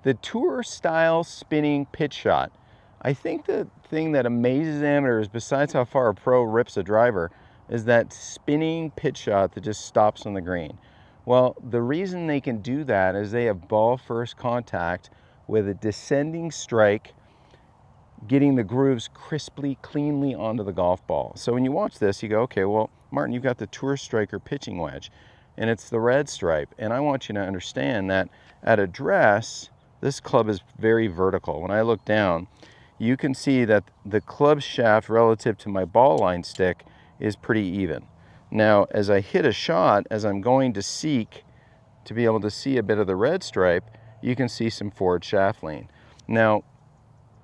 The tour style spinning pitch shot. I think the thing that amazes amateurs, besides how far a pro rips a driver, is that spinning pitch shot that just stops on the green. Well, the reason they can do that is they have ball first contact with a descending strike, getting the grooves crisply, cleanly onto the golf ball. So when you watch this, you go, okay, well, Martin, you've got the Tour Striker pitching wedge, and it's the red stripe. And I want you to understand that at address, this club is very vertical. When I look down, you can see that the club shaft relative to my ball line stick is pretty even. Now, as I hit a shot, as I'm going to seek to be able to see a bit of the red stripe, you can see some forward shaft lean. Now,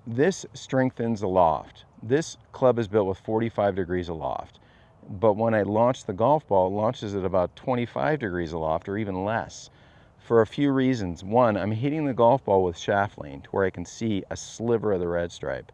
this strengthens the loft. This club is built with 45 degrees aloft, but when I launch the golf ball, it launches at about 25 degrees aloft or even less, for a few reasons. One, I'm hitting the golf ball with shaft lean to where I can see a sliver of the red stripe.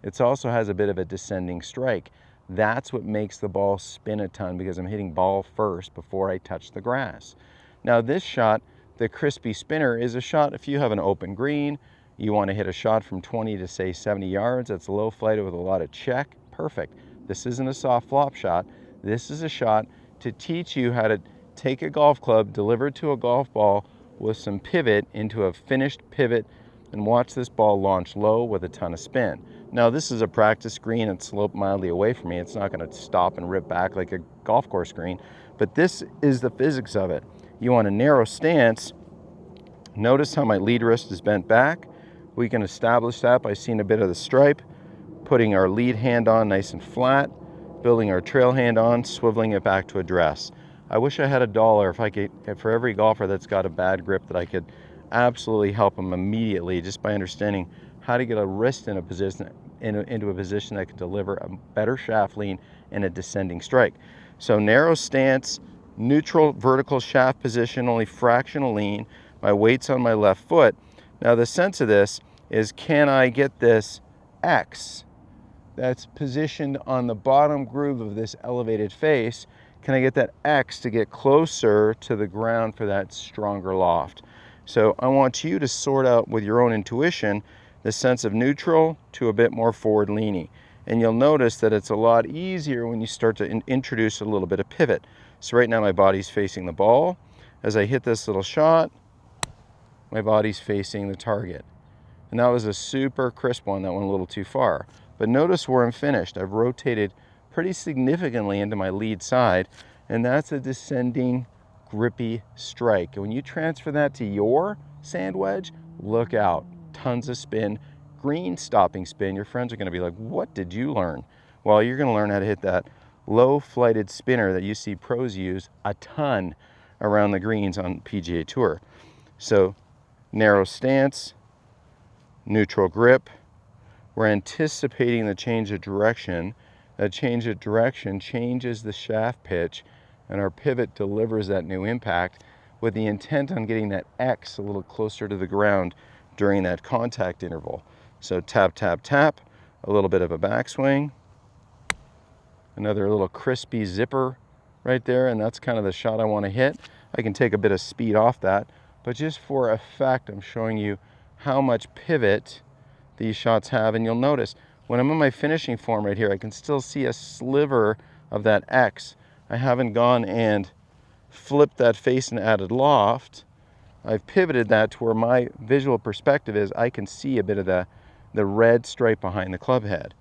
It also has a bit of a descending strike. That's what makes the ball spin a ton, because I'm hitting ball first before I touch the grass. Now this shot, the crispy spinner, is a shot if you have an open green, you want to hit a shot from 20 to say 70 yards, that's low flighted with a lot of check, perfect. This isn't a soft flop shot. This is a shot to teach you how to take a golf club, deliver it to a golf ball with some pivot into a finished pivot, and watch this ball launch low with a ton of spin. Now this is a practice green and sloped mildly away from me. It's not going to stop and rip back like a golf course green, but this is the physics of it. You want a narrow stance. Notice how my lead wrist is bent back. We can establish that by seeing a bit of the stripe, putting our lead hand on nice and flat, building our trail hand on, swiveling it back to address. I wish I had $1 if I could, for every golfer that's got a bad grip, that I could absolutely help them immediately just by understanding how to get a wrist in a position, into a position that can deliver a better shaft lean and a descending strike. So narrow stance, neutral vertical shaft position, only fractional lean. My weight's on my left foot. Now the sense of this is, can I get this X that's positioned on the bottom groove of this elevated face? Can I get that X to get closer to the ground for that stronger loft? So I want you to sort out with your own intuition the sense of neutral to a bit more forward leaning. And you'll notice that it's a lot easier when you start to introduce a little bit of pivot. So right now my body's facing the ball. As I hit this little shot, my body's facing the target. And that was a super crisp one. That went a little too far. But notice where I'm finished. I've rotated pretty significantly into my lead side, and that's a descending, grippy strike. And when you transfer that to your sand wedge, look out. Tons of spin, green stopping spin. Your friends are going to be like, what did you learn? Well, you're going to learn how to hit that low flighted spinner that you see pros use a ton around the greens on PGA Tour. So narrow stance, neutral grip. We're anticipating the change of direction. That change of direction changes the shaft pitch, and our pivot delivers that new impact with the intent on getting that X a little closer to the ground during that contact interval. So tap, tap, tap, a little bit of a backswing, another little crispy zipper right there, and that's kind of the shot I want to hit. I can take a bit of speed off that, but just for effect, I'm showing you how much pivot these shots have. And you'll notice when I'm in my finishing form right here, I can still see a sliver of that X. I haven't gone and flipped that face and added loft. I've pivoted that to where my visual perspective is I can see a bit of the red stripe behind the club head.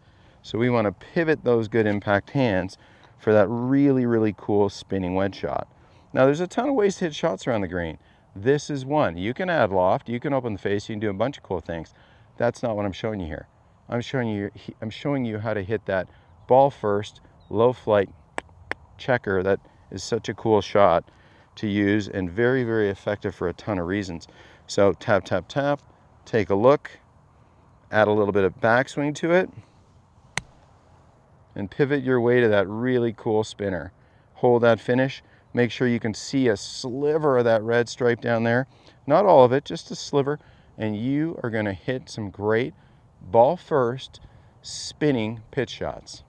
So we want to pivot those good impact hands for that really, really cool spinning wedge shot. Now there's a ton of ways to hit shots around the green. This is one. You can add loft, you can open the face, you can do a bunch of cool things. That's not what I'm showing you here. I'm showing you how to hit that ball first, low flight checker that is such a cool shot to use and very, very effective for a ton of reasons. So tap, tap, tap, take a look, add a little bit of backswing to it, and pivot your way to that really cool spinner. Hold that finish. Make sure you can see a sliver of that red stripe down there. Not all of it, just a sliver. And you are going to hit some great ball first spinning pitch shots.